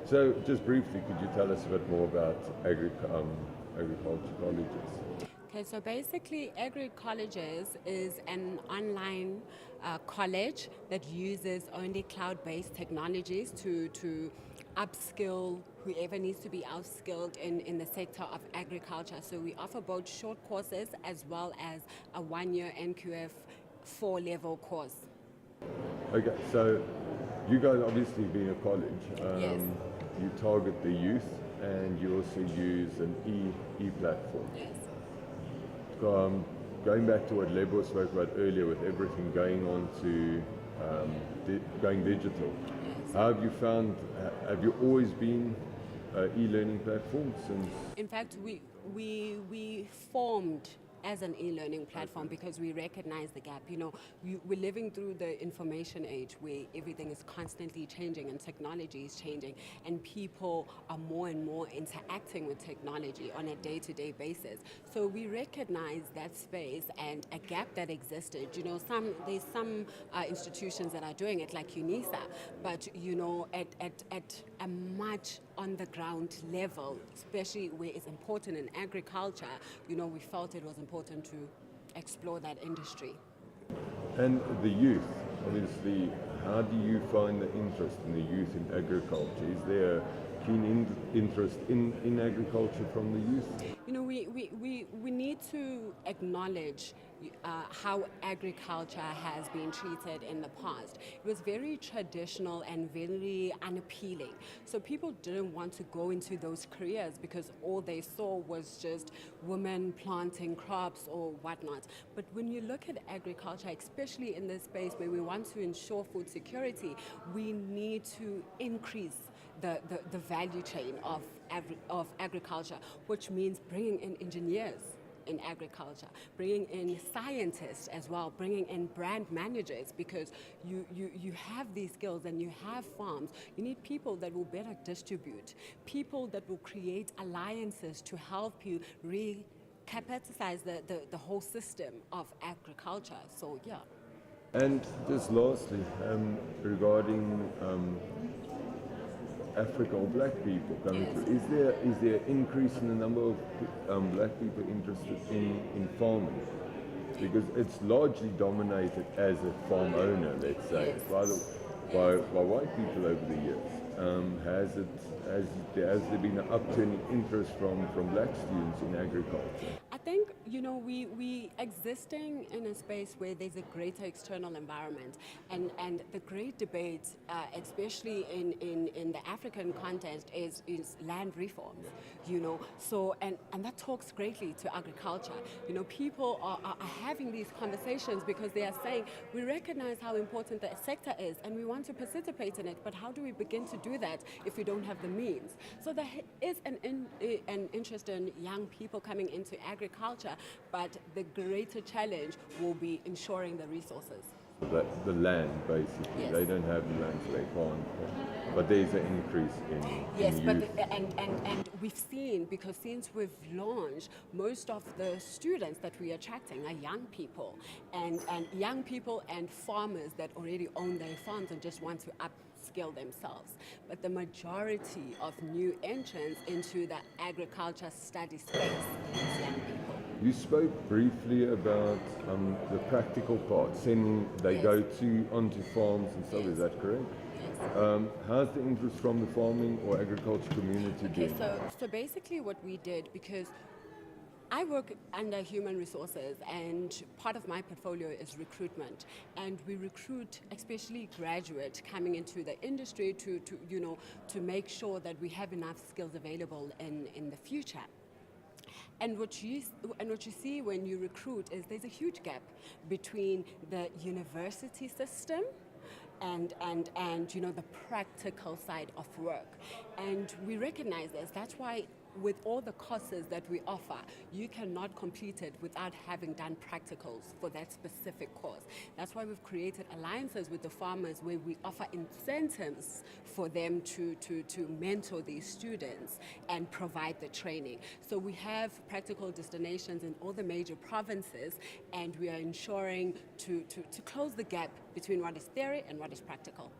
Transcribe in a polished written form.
So just briefly, could you tell us a bit more about agriculture colleges? Okay, so basically, Agricolleges is an online college that uses only cloud-based technologies to upskill whoever needs to be upskilled in the sector of agriculture. So we offer both short courses as well as a one-year NQF 4-level course. Okay, so you guys obviously being a college, Yes. you target the youth and you also use an e-platform. Yes. Going back to what Lebo spoke about earlier with everything going on to going digital, Yes. how have you found, have you always been e-learning platform since? In fact, we formed as an e-learning platform because we recognize the gap. You know, we're living through the information age where everything is constantly changing and technology is changing, and people are more and more interacting with technology on a day-to-day basis. So we recognize that space and a gap that existed. You know, there's some institutions that are doing it, like UNISA, but you know, at a much on the ground level, especially where it's important in agriculture, you know, we felt it was important to explore that industry. And the youth, obviously, how do you find the interest in the youth in agriculture? Is there a keen interest in agriculture from the youth? You know, we need to acknowledge how agriculture has been treated in the past. It was very traditional and very unappealing. So people didn't want to go into those careers because all they saw was just women planting crops or whatnot. But when you look at agriculture, especially in this space where we want to ensure food security, we need to increase the value chain of agriculture, which means bringing in engineers in agriculture, bringing in scientists as well, bringing in brand managers, because you have these skills and you have farms. You need people that will better distribute, people that will create alliances to help you recapitalize the whole system of agriculture. So yeah. And just lastly, regarding Africa or black people coming Yes. through, is there increase in the number of black people interested in farming? Because it's largely dominated as a farm owner, let's say, Yes. by white people over the years. Has there been an upturn in interest from black students in agriculture? I think, you know, we existing in a space where there's a greater external environment, and the great debate, especially in the African context, is land reforms, you know. So, and that talks greatly to agriculture. You know, people are having these conversations because they are saying, we recognize how important the sector is and we want to participate in it, but how do we begin to do that if we don't have the means? So there is an interest in young people coming into agriculture, but the greater challenge will be ensuring the resources. The land, basically. Yes. They don't have the land, so they can't. But there's an increase Yes, in but youth. and we've seen, because since we've launched, most of the students that we're attracting are young people, and young people and farmers that already own their farms and just want to upskill themselves. But the majority of new entrants into the agriculture study space is young people. You spoke briefly about the practical part, sending they Yes. go onto farms and stuff. Yes. Is that correct? Yes. How's the interest from the farming or agriculture community Okay, been? so basically what we did, because I work under human resources, and part of my portfolio is recruitment, and we recruit especially graduates coming into the industry to make sure that we have enough skills available in the future. And what you see when you recruit is there's a huge gap between the university system and you know, the practical side of work. And we recognize this. That's why with all the courses that we offer, you cannot complete it without having done practicals for that specific course. That's why we've created alliances with the farmers where we offer incentives for them to mentor these students and provide the training. So we have practical destinations in all the major provinces, and we are ensuring to close the gap between what is theory and what is practical.